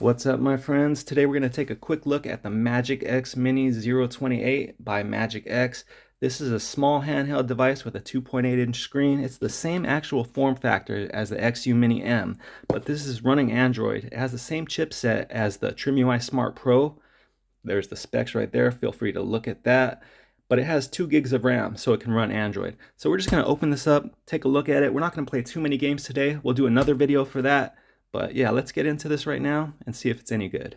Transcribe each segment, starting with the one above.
What's up, my friends? Today we're going to take a quick look at the MagicX Mini 028 by MagicX. This is a small handheld device with a 2.8-inch screen. It's the same actual form factor as the XU Mini M, but this is running Android. It has the same chipset as the TrimUI Smart Pro. There's the specs right there. Feel free to look at that. But it has 2 gigs of RAM, so it can run Android. So we're just going to open this up, take a look at it. We're not going to play too many games today. We'll do another video for that. But yeah, let's get into this right now and see if it's any good.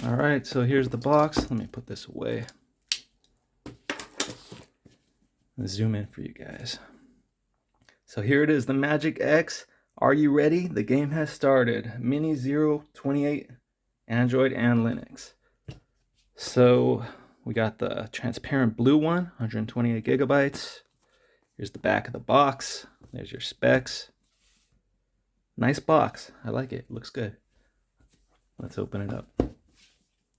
All right, so here's the box. Let me put this away. Let's zoom in for you guys. So here it is, the MagicX. Are you ready? The game has started. Mini 028, Android and Linux. So we got the transparent blue one, 128 gigabytes. Here's the back of the box. There's your specs. Nice box. I like it. Looks good. Let's open it up.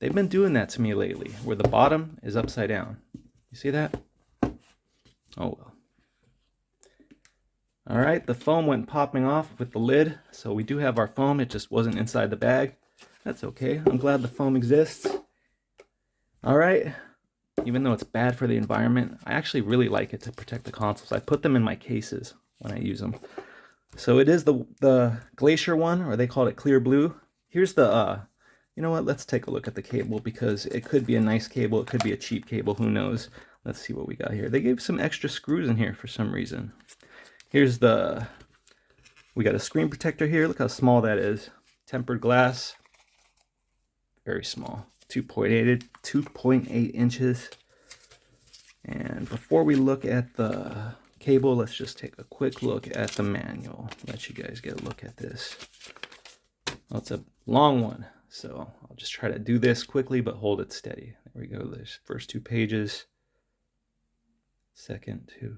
They've been doing that to me lately, where the bottom is upside down. You see that? Oh well. All right, the foam went popping off with the lid. So we do have our foam. It just wasn't inside the bag. That's okay. I'm glad the foam exists. All right. Even though it's bad for the environment, I actually really like it to protect the consoles. I put them in my cases when I use them. So it is the Glacier one, or they call it clear blue. Here's the you know what, let's take a look at the cable, because it could be a nice cable, it could be a cheap cable, who knows. Let's see what we got here. They gave some extra screws in here for some reason. Here's we got a screen protector here. Look how small that is. Tempered glass. Very small. 2.8 inches. And before we look at the cable, let's just take a quick look at the manual. Let you guys get a look at this. Well, it's a long one, so I'll just try to do this quickly, but hold it steady. There we go. There's first 2 pages. Second 2.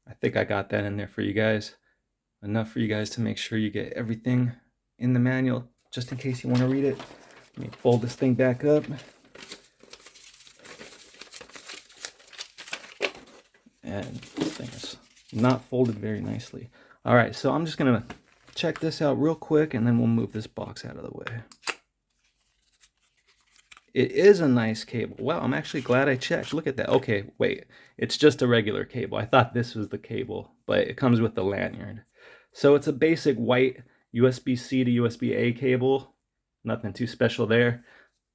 I think I got that in there for you guys. Enough for you guys to make sure you get everything in the manual, just in case you want to read it. Let me fold this thing back up. And this thing is not folded very nicely. All right, so I'm just gonna check this out real quick, and then we'll move this box out of the way. It is a nice cable. Wow, I'm actually glad I checked. Look at that. Okay, wait, it's just a regular cable. I thought this was the cable, but it comes with the lanyard. So it's a basic white USB-C to USB-A cable. Nothing too special there.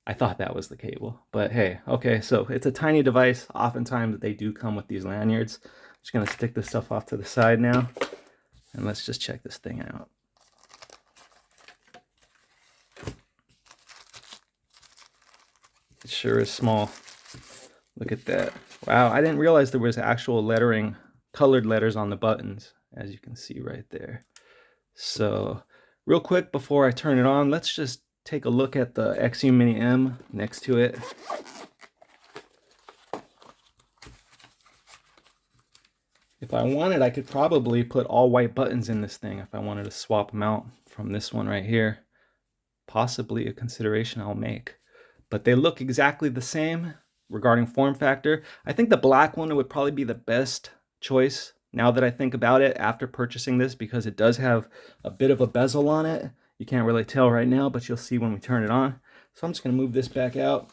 I thought that was the cable, but hey, okay, so it's a tiny device. Oftentimes they do come with these lanyards. I'm just gonna stick this stuff off to the side now, and let's just check this thing out. It sure is small. Look at that. Wow, I didn't realize there was actual lettering, colored letters on the buttons, as you can see right there. So real quick before I turn it on, let's just take a look at the XU Mini M next to it. If I wanted, I could probably put all white buttons in this thing if I wanted to swap them out from this one right here. Possibly a consideration I'll make. But they look exactly the same regarding form factor. I think the black one would probably be the best choice now that I think about it after purchasing this, because it does have a bit of a bezel on it. You can't really tell right now, but you'll see when we turn it on. So I'm just going to move this back out,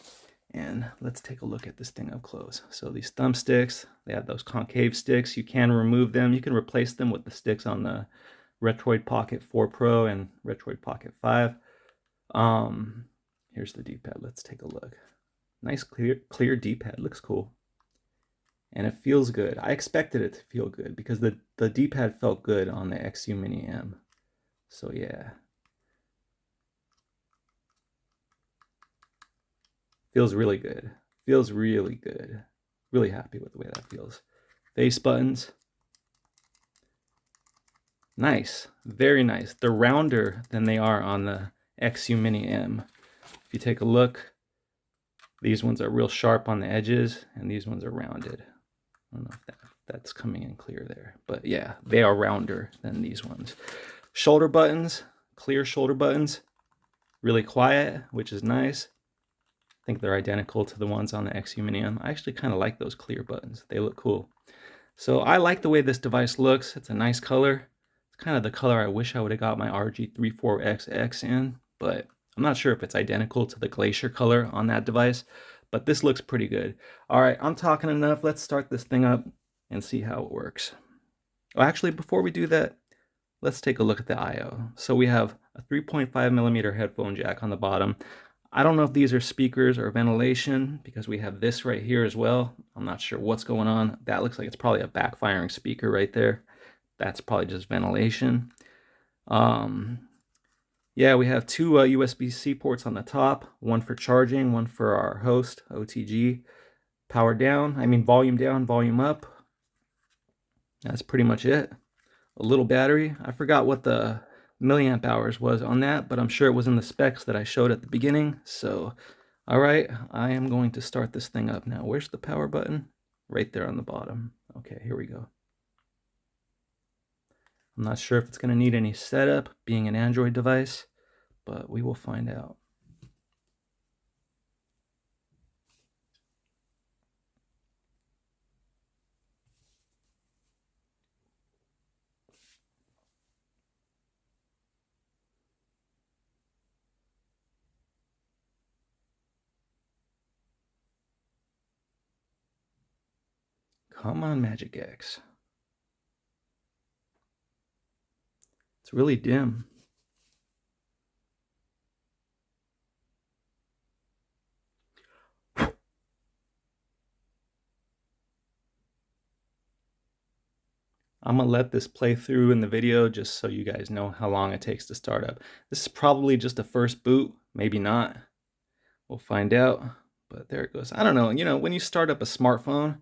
and let's take a look at this thing up close. So these thumbsticks, they have those concave sticks. You can remove them. You can replace them with the sticks on the Retroid Pocket 4 Pro and Retroid Pocket 5. Here's the Dpad. Let's take a look. Nice clear D-pad, looks cool. And it feels good. I expected it to feel good because the D-pad felt good on the XU Mini M. So yeah. Feels really good. Feels really good. Really happy with the way that feels. Face buttons. Nice. Very nice. They're rounder than they are on the XU Mini M. If you take a look, these ones are real sharp on the edges, and these ones are rounded. I don't know if that's coming in clear there, but yeah, they are rounder than these ones. Shoulder buttons, clear shoulder buttons, really quiet, which is nice. I think they're identical to the ones on the XU Mini M. I actually kind of like those clear buttons. They look cool. So I like the way this device looks. It's a nice color. It's kind of the color I wish I would have got my RG34XX in, but I'm not sure if it's identical to the Glacier color on that device, but this looks pretty good. All right, I'm talking enough. Let's start this thing up and see how it works. Well, actually, before we do that, let's take a look at the I/O. So we have a 3.5mm headphone jack on the bottom. I don't know if these are speakers or ventilation because we have this right here as well. I'm not sure what's going on. That looks like it's probably a backfiring speaker right there. That's probably just ventilation. Yeah, we have two USB-C ports on the top, one for charging, one for our host, OTG. Power down, volume down, volume up. That's pretty much it. A little battery. I forgot what the milliamp hours was on that, but I'm sure it was in the specs that I showed at the beginning. So, all right, I am going to start this thing up now. Where's the power button? Right there on the bottom. Okay, here we go. I'm not sure if it's going to need any setup, being an Android device, but we will find out. Come on, MagicX. It's really dim. I'm gonna let this play through in the video just so you guys know how long it takes to start up. This is probably just a first boot, maybe not. We'll find out, but there it goes. I don't know, when you start up a smartphone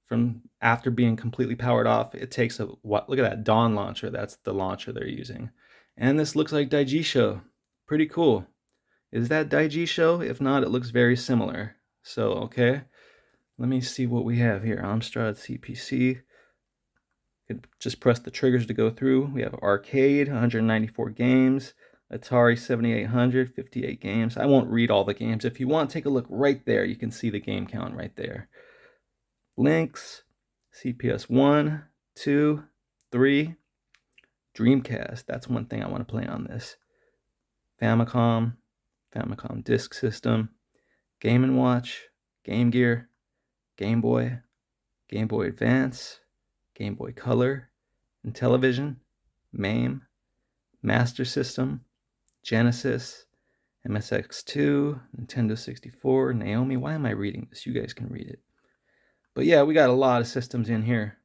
from after being completely powered off, it takes look at that Dawn launcher. That's the launcher they're using. And this looks like Daijisho. Pretty cool. Is that Daijisho? If not, it looks very similar. So, okay. Let me see what we have here. amstradcpc. Could just press the triggers to go through. We have arcade, 194 games. Atari 7800, 58 games. I won't read all the games. If you want, take a look right there. You can see the game count right there. Lynx, CPS 1, 2, 3. Dreamcast. That's one thing I want to play on this. Famicom, Famicom Disk System, Game&Watch, Gamegear, Game Boy, Game Boy Advance, Game Boy Color, Intellivision, MAME, Master System, Genesis, MSX2, Nintendo 64, Naomi. Why am I reading this? You guys can read it. But yeah, we got a lot of systems in here.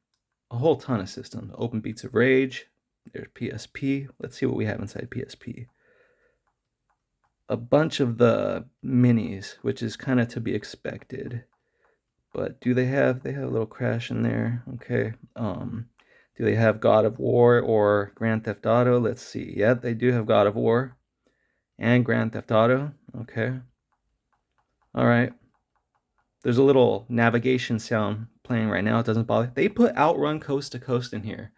A whole ton of systems. Open Beats of Rage. There's PSP. Let's see what we have inside PSP. A bunch of the minis, which is kind of to be expected. But do they have a little crash in there? Okay. Do they have God of War or Grand Theft Auto? Let's see. Yeah, they do have God of War and Grand Theft Auto. Okay. All right. There's a little navigation sound playing right now. It doesn't bother. They put OutRun Coast2Coast in here.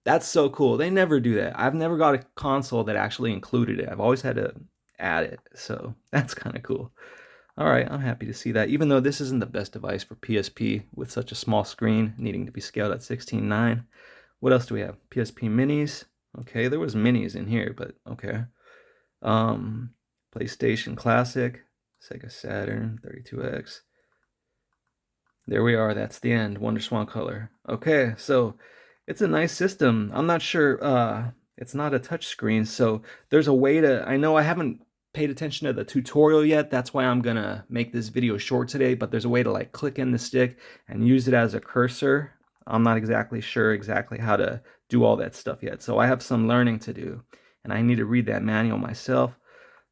That's so cool. They never do that. I've never got a console that actually included it. I've always had to add it. So that's kind of cool. All right, I'm happy to see that. Even though this isn't the best device for PSP with such a small screen, needing to be scaled at 16:9. What else do we have? PSP minis. Okay, there was minis in here, but okay. PlayStation Classic, Sega Saturn, 32X. There we are. That's the end. WondersWan color. Okay, so it's a nice system. I'm not sure. It's not a touch screen, so there's a way to. I know I haven't paid attention to the tutorial yet. That's why I'm gonna make this video short today, but there's a way to like click in the stick and use it as a cursor. I'm not exactly sure exactly how to do all that stuff yet. So I have some learning to do and I need to read that manual myself.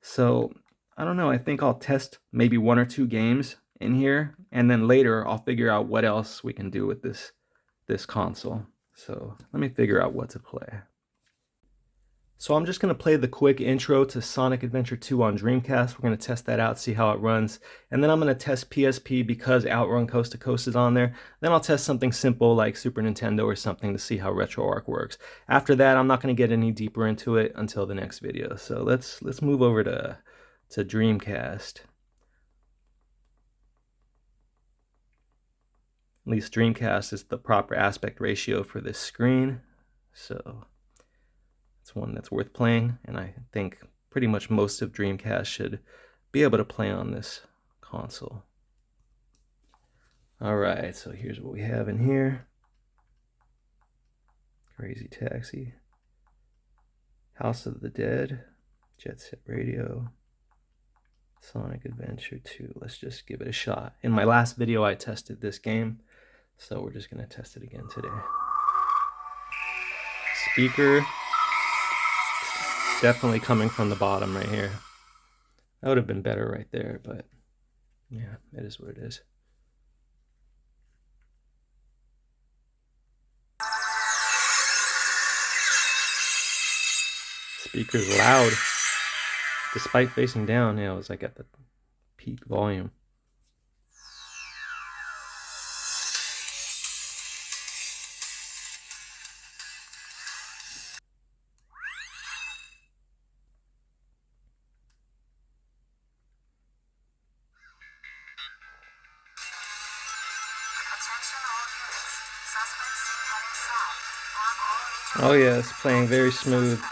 So I don't know, I think I'll test maybe 1 or 2 games in here, and then later I'll figure out what else we can do with this console. So let me figure out what to play. So I'm just going to play the quick intro to Sonic Adventure 2 on Dreamcast. We're going to test that out, see how it runs. And then I'm going to test PSP because OutRun Coast2Coast is on there. Then I'll test something simple like Super Nintendo or something to see how RetroArch works. After that, I'm not going to get any deeper into it until the next video. So let's move over to Dreamcast. At least Dreamcast is the proper aspect ratio for this screen. So it's one that's worth playing, and I think pretty much most of Dreamcast should be able to play on this console. Alright, so here's what we have in here. Crazy Taxi, House of the Dead, Jet Set Radio, Sonic Adventure 2. Let's just give it a shot. In my last video I tested this game, so we're just going to test it again today. Speaker definitely coming from the bottom right here. That would have been better right there, but yeah, it is what it is. Speaker's loud. Despite facing down, yeah, it was like at the peak volume. Oh yeah, it's playing very smooth.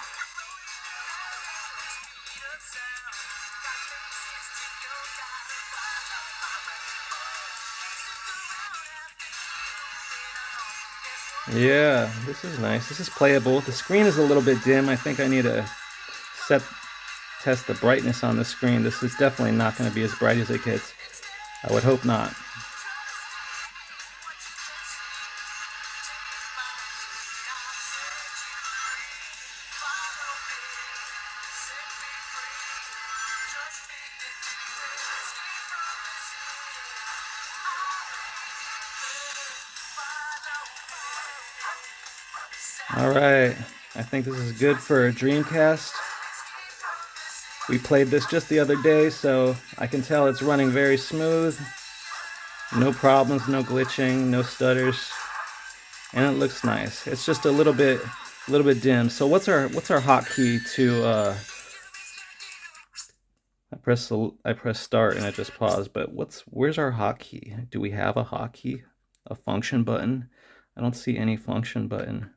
Yeah, this is nice. This is playable. The screen is a little bit dim. I think I need to test the brightness on the screen. This is definitely not going to be as bright as it gets. I would hope not. Alright, I think this is good for a Dreamcast. We played this just the other day, so I can tell it's running very smooth. No problems, no glitching, no stutters. And it looks nice. It's just a little bit dim. So what's our hotkey to I press start and it just paused, but where's our hotkey? Do we have a hotkey? A function button? I don't see any function button.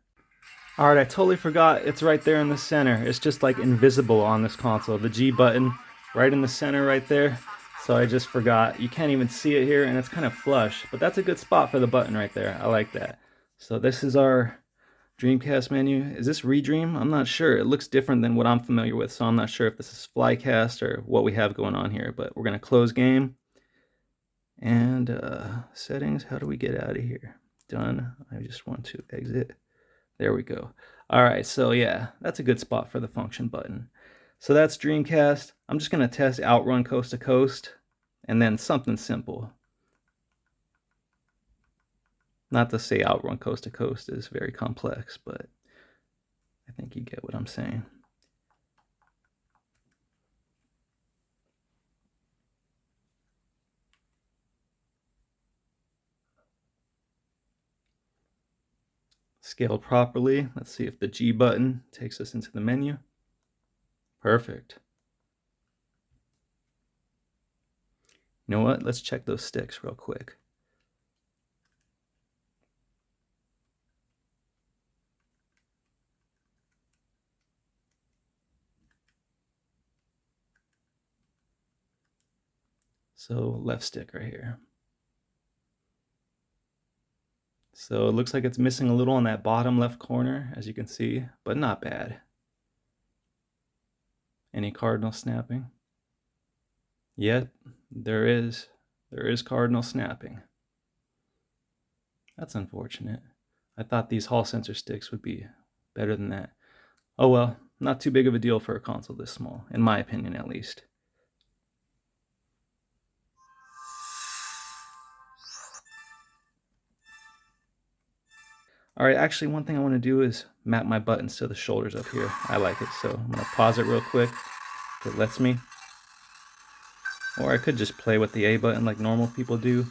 Alright, I totally forgot. It's right there in the center. It's just like invisible on this console. The G button right in the center right there. So I just forgot. You can't even see it here and it's kind of flush. But that's a good spot for the button right there. I like that. So this is our Dreamcast menu. Is this Redream? I'm not sure. It looks different than what I'm familiar with. So I'm not sure if this is Flycast or what we have going on here. But we're going to close game. And settings. How do we get out of here? Done. I just want to exit. There we go. All right, so yeah, that's a good spot for the function button. So that's Dreamcast. I'm just going to test OutRun Coast2Coast and then something simple. Not to say OutRun Coast2Coast is very complex, but I think you get what I'm saying. Scaled properly. Let's see if the G button takes us into the menu. Perfect. You know what? Let's check those sticks real quick. So left stick right here. So it looks like it's missing a little on that bottom left corner, as you can see, but not bad. Any cardinal snapping? Yet there is cardinal snapping. That's unfortunate. I thought these Hall sensor sticks would be better than that. Oh well, not too big of a deal for a console this small, in my opinion at least. Alright, actually one thing I want to do is map my buttons to the shoulders up here. I like it, so I'm going to pause it real quick if it lets me. Or I could just play with the A button like normal people do.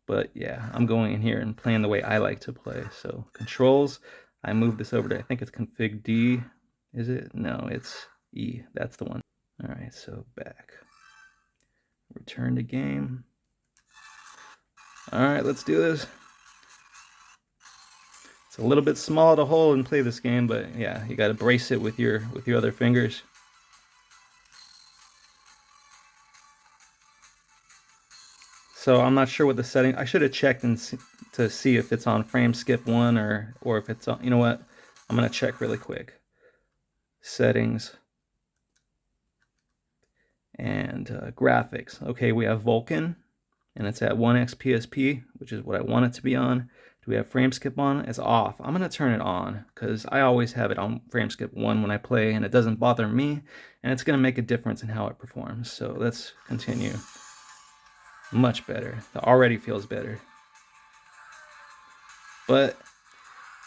But yeah, I'm going in here and playing the way I like to play. So controls, I move this over to, I think it's config D. Is it? No, it's E. That's the one. Alright, so back. Return to game. Alright, let's do this. It's a little bit small to hold and play this game, but yeah, you gotta brace it with your other fingers. So I'm not sure what the setting. I should have checked to see if it's on frame skip 1 or if it's on. You know what? I'm gonna check really quick. Settings and graphics. Okay, we have Vulkan, and it's at 1x PSP, which is what I want it to be on. Do we have frame skip on? It's off. I'm gonna turn it on because I always have it on frame skip 1 when I play, and it doesn't bother me, and it's gonna make a difference in how it performs. So let's continue. Much better. It already feels better. But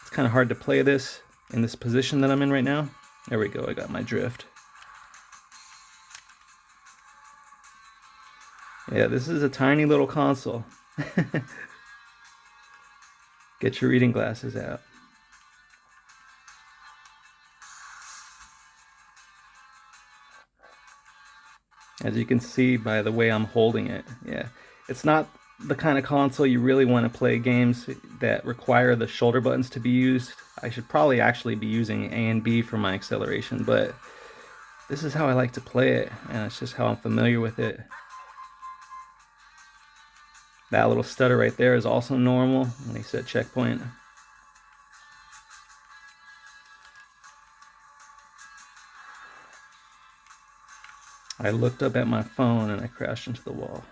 it's kind of hard to play this in this position that I'm in right now. There we go, I got my drift. Yeah, this is a tiny little console. Get your reading glasses out. As you can see by the way I'm holding it, yeah. It's not the kind of console you really want to play games that require the shoulder buttons to be used. I should probably actually be using A and B for my acceleration, but this is how I like to play it, and it's just how I'm familiar with it. That little stutter right there is also normal when he said checkpoint. I looked up at my phone and I crashed into the wall.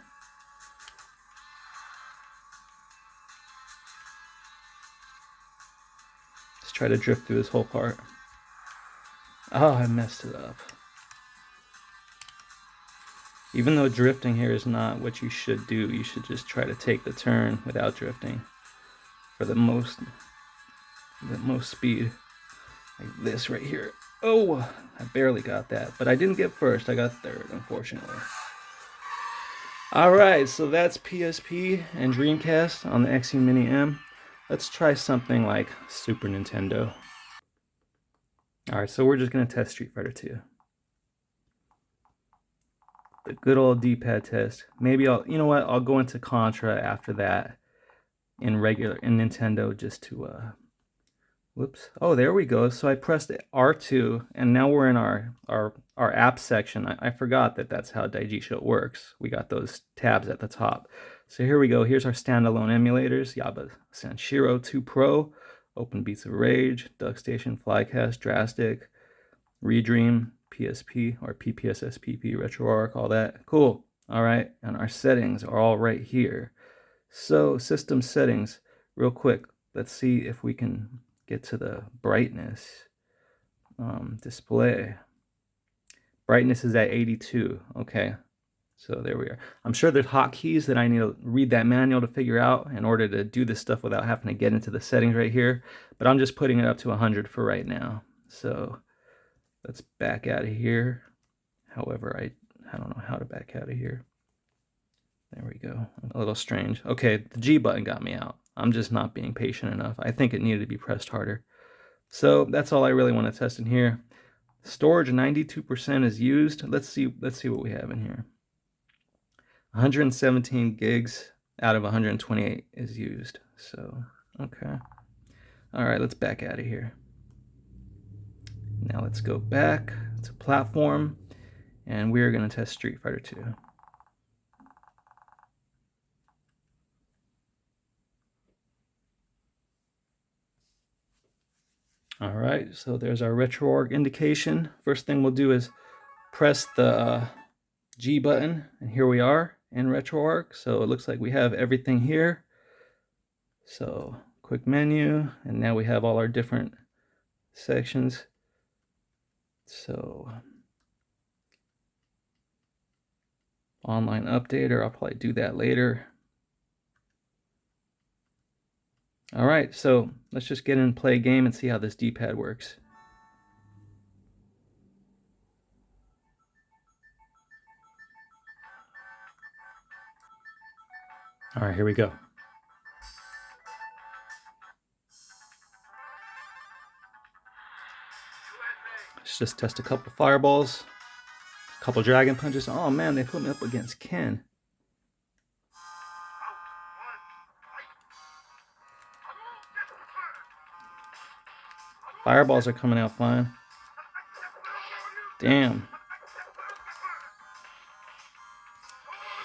Let's try to drift through this whole part. Oh, I messed it up. Even though drifting here is not what you should do, you should just try to take the turn without drifting for the most speed. Like this right here. Oh, I barely got that, but I didn't get first. I got third, unfortunately. All right, so that's PSP and Dreamcast on the XE Mini M. Let's try something like Super Nintendo. All right, so we're just gonna test Street Fighter 2. The good old D-pad test. Maybe you know what? I'll go into Contra after that in Nintendo just to whoops. Oh, there we go. So I pressed R2, and now we're in our app section. I forgot that that's how Daijisho works. We got those tabs at the top. So here we go. Here's our standalone emulators. Yaba Sanshiro 2 Pro, Open Beats of Rage, DuckStation, Flycast, Drastic, Redream, PSP, or PPSSPP, RetroArch, all that. Cool. All right. And our settings are all right here. So system settings, real quick. Let's see if we can get to the brightness. Display. Brightness is at 82. Okay. So there we are. I'm sure there's hotkeys that I need to read that manual to figure out in order to do this stuff without having to get into the settings right here. But I'm just putting it up to 100 for right now. So let's back out of here. However, I don't know how to back out of here. There we go. A little strange. Okay, the G button got me out. I'm just not being patient enough. I think it needed to be pressed harder. So that's all I really want to test in here. Storage 92% is used. Let's see what we have in here. 117 gigs out of 128 is used. So, okay. All right, let's back out of here. Now let's go back to platform, and we're going to test Street Fighter 2. All right, so there's our RetroArch indication. First thing we'll do is press the G button, and here we are in RetroArch. So it looks like we have everything here. So quick menu, and now we have all our different sections. So online updater, I'll probably do that later. All right, so let's just get in and play a game and see how this D-pad works. All right, here we go. Let's just test a couple fireballs, a couple dragon punches. Oh man, they put me up against Ken. Fireballs are coming out fine. Damn.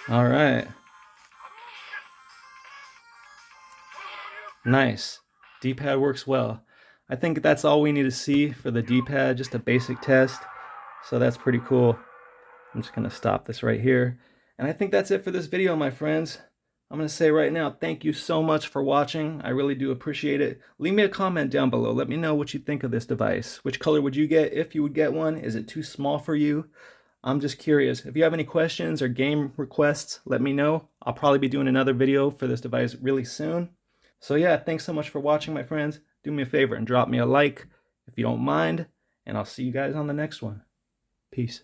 All right. Nice. D-pad works well. I think that's all we need to see for the D-pad, just a basic test. So that's pretty cool. I'm just going to stop this right here. And I think that's it for this video, my friends. I'm going to say right now, thank you so much for watching. I really do appreciate it. Leave me a comment down below. Let me know what you think of this device. Which color would you get if you would get one? Is it too small for you? I'm just curious. If you have any questions or game requests, let me know. I'll probably be doing another video for this device really soon. So yeah, thanks so much for watching, my friends. Do me a favor and drop me a like if you don't mind. And I'll see you guys on the next one. Peace.